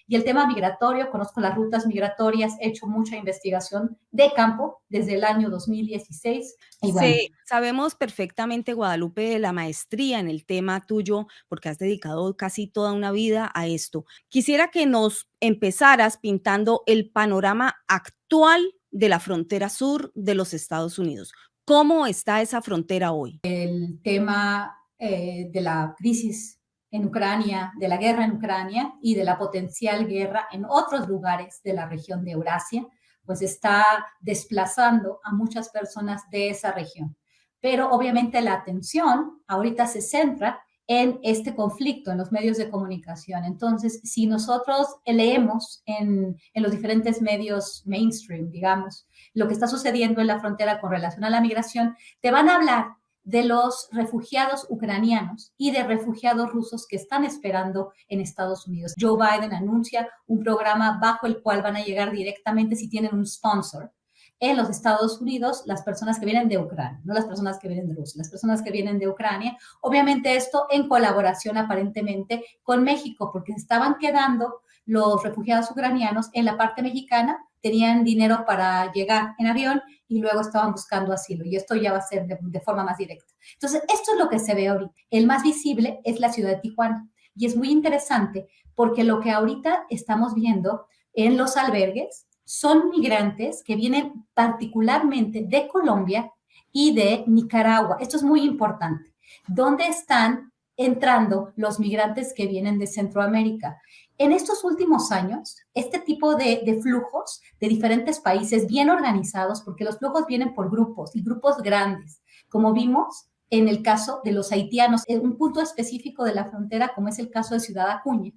Y el tema migratorio, conozco las rutas migratorias, he hecho mucha investigación de campo desde el año 2016. Y bueno, Sí, sabemos perfectamente, Guadalupe, de la maestría en el tema tuyo, porque has dedicado casi toda una vida a esto. Quisiera que nos empezaras pintando el panorama actual de la frontera sur de los Estados Unidos. ¿Cómo está esa frontera hoy? el tema de la crisis en Ucrania, de la guerra en Ucrania y de la potencial guerra en otros lugares de la región de Eurasia, pues está desplazando a muchas personas de esa región. Pero obviamente la atención ahorita se centra en este conflicto en los medios de comunicación. Entonces, si nosotros leemos en los diferentes medios mainstream, digamos, lo que está sucediendo en la frontera con relación a la migración, te van a hablar de los refugiados ucranianos y de refugiados rusos que están esperando en Estados Unidos. Joe Biden anuncia un programa bajo el cual van a llegar directamente, si tienen un sponsor, en los Estados Unidos, las personas que vienen de Ucrania, no las personas que vienen de Rusia, las personas que vienen de Ucrania. Obviamente esto en colaboración aparentemente con México, porque estaban quedando los refugiados ucranianos en la parte mexicana, tenían dinero para llegar en avión y luego estaban buscando asilo. Y esto ya va a ser de forma más directa. Entonces, esto es lo que se ve ahorita. El más visible es la ciudad de Tijuana. Y es muy interesante porque lo que ahorita estamos viendo en los albergues son migrantes que vienen particularmente de Colombia y de Nicaragua. Esto es muy importante. ¿Dónde están entrando los migrantes que vienen de Centroamérica? En estos últimos años, este tipo de flujos de diferentes países bien organizados, porque los flujos vienen por grupos y grupos grandes, como vimos en el caso de los haitianos, en un punto específico de la frontera, como es el caso de Ciudad Acuña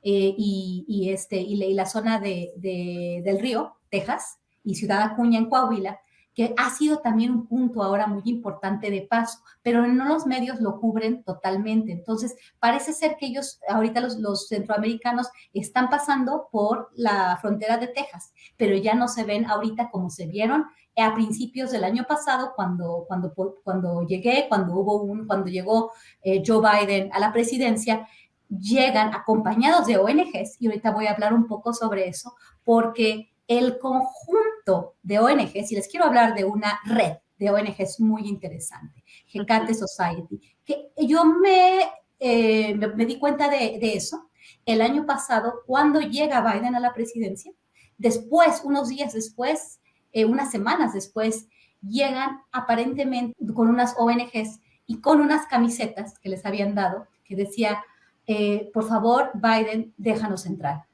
y la zona del Río, Texas, y Ciudad Acuña en Coahuila, que ha sido también un punto ahora muy importante de paso, pero no los medios lo cubren totalmente. Entonces, parece ser que ellos, ahorita los centroamericanos, están pasando por la frontera de Texas, pero ya no se ven ahorita como se vieron a principios del año pasado, cuando llegó Joe Biden a la presidencia, llegan acompañados de ONGs, y ahorita voy a hablar un poco sobre eso, porque el conjunto de ONGs, y les quiero hablar de una red de ONGs muy interesante, Hecate Society, que yo me di cuenta de eso el año pasado cuando llega Biden a la presidencia. Después, unos días después, unas semanas después, llegan aparentemente con unas ONGs y con unas camisetas que les habían dado, que decía, por favor, Biden, déjanos entrar.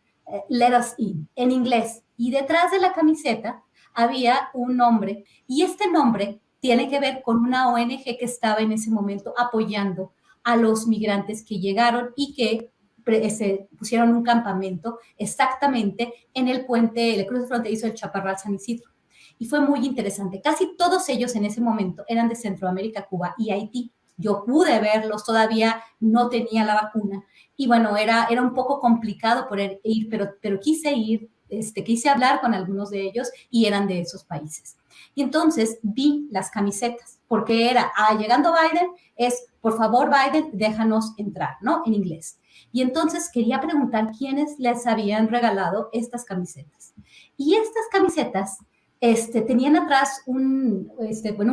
Let us in, en inglés. Y detrás de la camiseta había un nombre, y este nombre tiene que ver con una ONG que estaba en ese momento apoyando a los migrantes que llegaron y que se pusieron un campamento exactamente en el puente, el cruce fronterizo del Chaparral San Isidro. Y fue muy interesante. Casi todos ellos en ese momento eran de Centroamérica, Cuba y Haití. Yo pude verlos, todavía no tenía la vacuna. Y bueno, era un poco complicado poder ir, pero quise ir, quise hablar con algunos de ellos y eran de esos países. Y entonces vi las camisetas, porque era, llegando Biden, es, por favor, Biden, déjanos entrar, ¿no? En inglés. Y entonces quería preguntar quiénes les habían regalado estas camisetas. Y estas camisetas tenían atrás un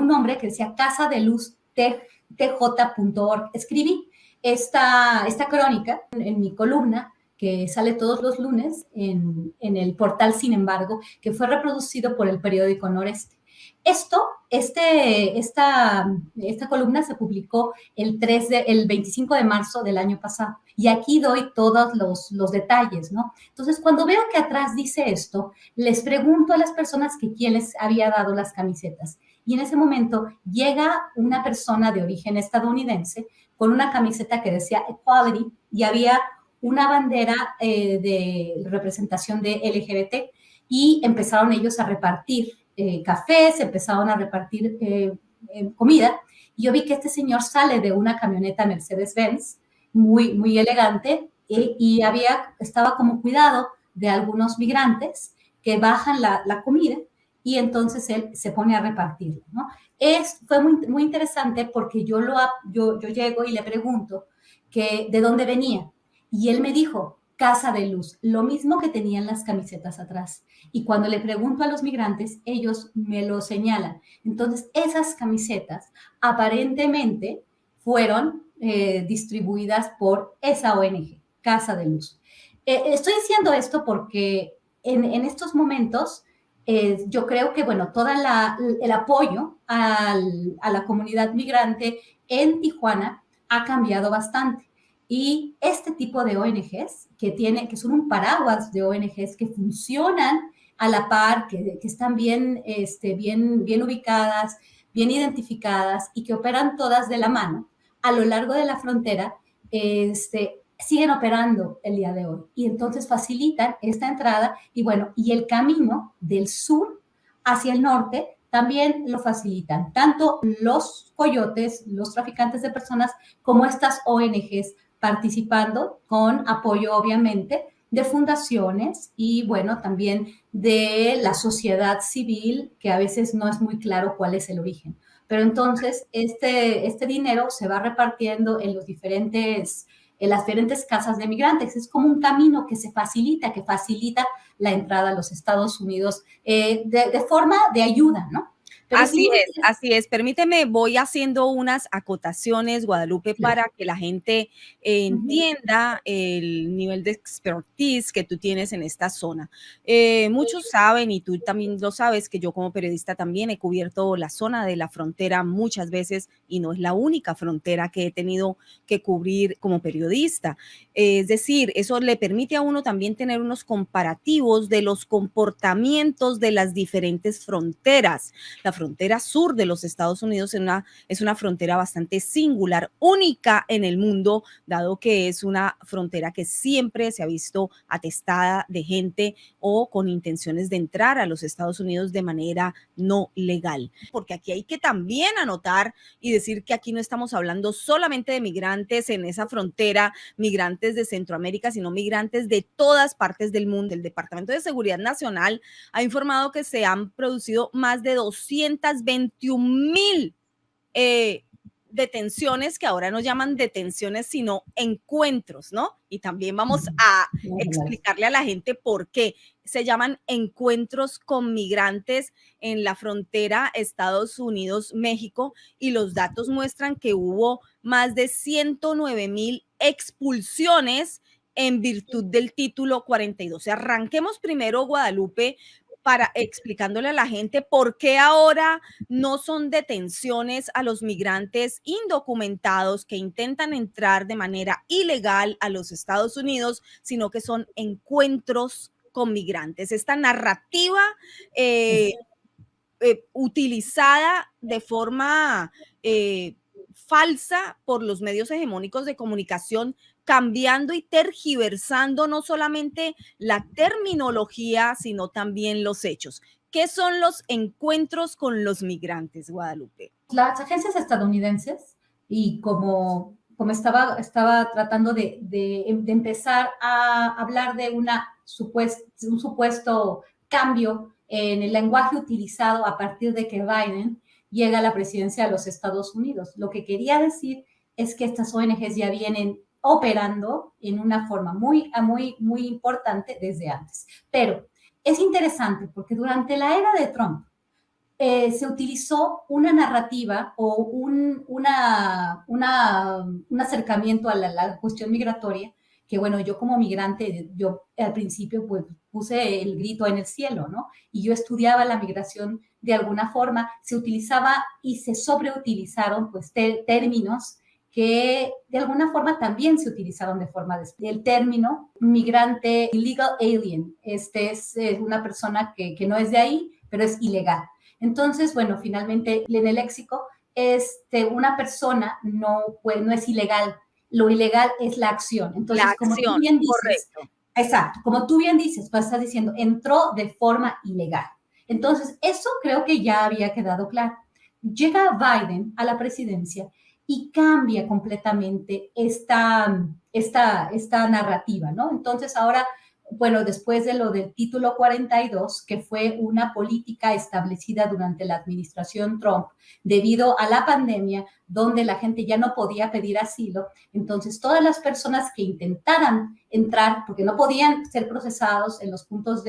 nombre que decía Casa de Luz tj.org. Escribí esta crónica en mi columna que sale todos los lunes en el portal Sin Embargo, que fue reproducido por el periódico Noreste. Esta columna se publicó el 25 de marzo del año pasado, y aquí doy todos los detalles, ¿no? Entonces, cuando veo que atrás dice esto, les pregunto a las personas que quién les había dado las camisetas, y en ese momento llega una persona de origen estadounidense con una camiseta que decía Equality, y había una bandera de representación de LGBT, y empezaron ellos a repartir cafés, empezaron a repartir comida, y yo vi que este señor sale de una camioneta Mercedes-Benz muy, muy elegante, y estaba como cuidado de algunos migrantes que bajan la comida, y entonces él se pone a repartirlo, ¿no? Fue muy, muy interesante porque yo llego y le pregunto que de dónde venía, y él me dijo, Casa de Luz, lo mismo que tenían las camisetas atrás. Y cuando le pregunto a los migrantes, ellos me lo señalan. Entonces, esas camisetas aparentemente fueron distribuidas por esa ONG, Casa de Luz. Estoy diciendo esto porque en estos momentos yo creo que, bueno, todo el apoyo a la comunidad migrante en Tijuana ha cambiado bastante. Y este tipo de ONGs que son un paraguas de ONGs que funcionan a la par, que están bien ubicadas, bien identificadas y que operan todas de la mano a lo largo de la frontera, siguen operando el día de hoy. Y entonces facilitan esta entrada y bueno, y el camino del sur hacia el norte también lo facilitan, tanto los coyotes, los traficantes de personas, como estas ONGs participando con apoyo, obviamente, de fundaciones y, bueno, también de la sociedad civil, que a veces no es muy claro cuál es el origen. Pero entonces este dinero se va repartiendo en las diferentes casas de migrantes. Es como un camino que facilita la entrada a los Estados Unidos de forma de ayuda, ¿no? Pero Así es, así es. Permíteme, voy haciendo unas acotaciones, Guadalupe, para que la gente entienda el nivel de expertise que tú tienes en esta zona. Muchos saben, y tú también lo sabes, que yo como periodista también he cubierto la zona de la frontera muchas veces y no es la única frontera que he tenido que cubrir como periodista. Es decir, eso le permite a uno también tener unos comparativos de los comportamientos de las diferentes fronteras. La frontera sur de los Estados Unidos es una frontera bastante singular, única en el mundo, dado que es una frontera que siempre se ha visto atestada de gente o con intenciones de entrar a los Estados Unidos de manera no legal. Porque aquí hay que también anotar y decir que aquí no estamos hablando solamente de migrantes en esa frontera, migrantes de Centroamérica, sino migrantes de todas partes del mundo. El Departamento de Seguridad Nacional ha informado que se han producido más de 221,000 detenciones, que ahora no llaman detenciones, sino encuentros, ¿no? Y también vamos a explicarle a la gente por qué se llaman encuentros con migrantes en la frontera Estados Unidos-México, y los datos muestran que hubo más de 109,000 expulsiones en virtud del título 42. Arranquemos primero, Guadalupe, para explicándole a la gente por qué ahora no son detenciones a los migrantes indocumentados que intentan entrar de manera ilegal a los Estados Unidos, sino que son encuentros con migrantes. Esta narrativa utilizada de forma falsa por los medios hegemónicos de comunicación, cambiando y tergiversando no solamente la terminología, sino también los hechos. ¿Qué son los encuentros con los migrantes, Guadalupe? Las agencias estadounidenses, y como estaba tratando de empezar a hablar de un supuesto cambio en el lenguaje utilizado a partir de que Biden llega a la presidencia de los Estados Unidos. Lo que quería decir es que estas ONGs ya vienen operando en una forma muy importante desde antes. Pero es interesante porque durante la era de Trump se utilizó una narrativa o un acercamiento a la cuestión migratoria que, bueno, yo como migrante, yo al principio pues puse el grito en el cielo, ¿no? Y yo estudiaba la migración de alguna forma, se utilizaba y se sobreutilizaron pues términos que de alguna forma también se utilizaron de forma el término migrante, illegal alien, es una persona que no es de ahí, pero es ilegal. Entonces, bueno, finalmente en el léxico, una persona no es ilegal, lo ilegal es la acción. Entonces, la acción, como tú bien dices, correcto. Exacto, como tú bien dices, pues estás diciendo, entró de forma ilegal. Entonces, eso creo que ya había quedado claro. Llega Biden a la presidencia y cambia completamente esta narrativa, ¿no? Entonces, ahora bueno, después de lo del título 42, que fue una política establecida durante la administración Trump debido a la pandemia, donde la gente ya no podía pedir asilo. Entonces, todas las personas que intentaran entrar, porque no podían ser procesados en los puntos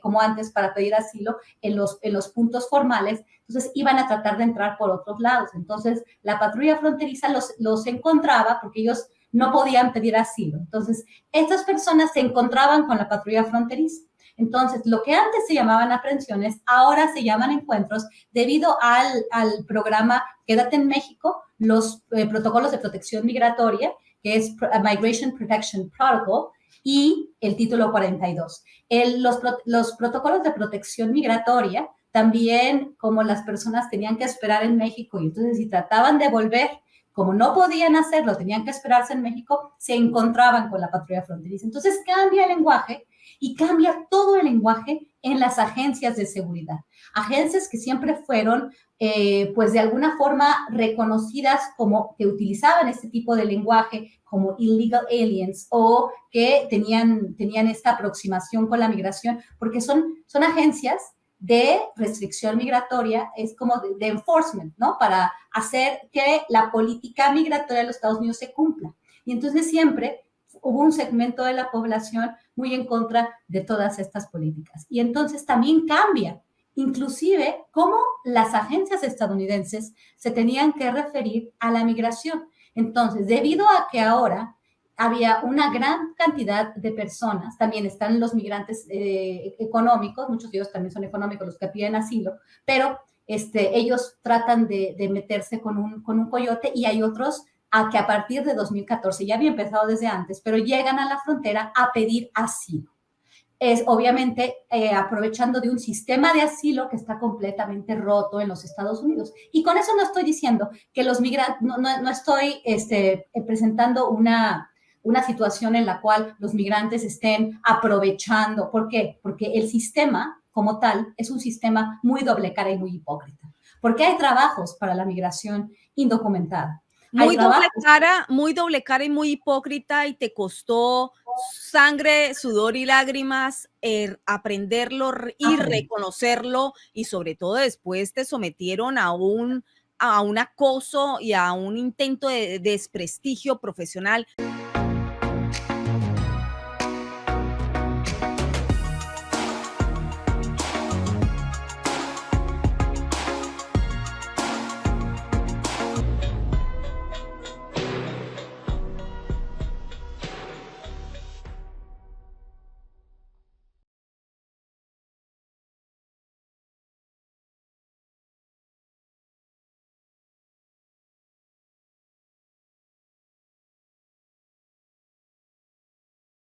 como antes para pedir asilo, en los puntos formales, entonces iban a tratar de entrar por otros lados. Entonces, la patrulla fronteriza los encontraba porque ellos no podían pedir asilo. Entonces, estas personas se encontraban con la patrulla fronteriza. Entonces, lo que antes se llamaban aprehensiones, ahora se llaman encuentros debido al programa Quédate en México, los protocolos de protección migratoria, que es Migration Protection Protocol, y el título 42. Los protocolos de protección migratoria, también como las personas tenían que esperar en México y entonces si trataban de volver, como no podían hacerlo, tenían que esperarse en México, se encontraban con la patrulla fronteriza. Entonces cambia el lenguaje y cambia todo el lenguaje en las agencias de seguridad. Agencias que siempre fueron, pues de alguna forma reconocidas como que utilizaban este tipo de lenguaje como illegal aliens o que tenían esta aproximación con la migración, porque son agencias de restricción migratoria, es como de enforcement, ¿no? Para hacer que la política migratoria de los Estados Unidos se cumpla. Y entonces siempre hubo un segmento de la población muy en contra de todas estas políticas. Y entonces también cambia, inclusive, cómo las agencias estadounidenses se tenían que referir a la migración. Entonces, debido a que ahora había una gran cantidad de personas, también están los migrantes económicos, muchos de ellos también son económicos los que piden asilo, pero ellos tratan de meterse con un coyote y hay otros que a partir de 2014, ya había empezado desde antes, pero llegan a la frontera a pedir asilo. Es obviamente aprovechando de un sistema de asilo que está completamente roto en los Estados Unidos. Y con eso no estoy diciendo que los migrantes, no estoy presentando una situación en la cual los migrantes estén aprovechando. ¿Por qué? Porque el sistema como tal es un sistema muy doble cara y muy hipócrita. Porque hay trabajos para la migración indocumentada. Muy doble cara y muy hipócrita, y te costó sangre, sudor y lágrimas aprenderlo y reconocerlo, y sobre todo después te sometieron a un acoso y a un intento de desprestigio profesional.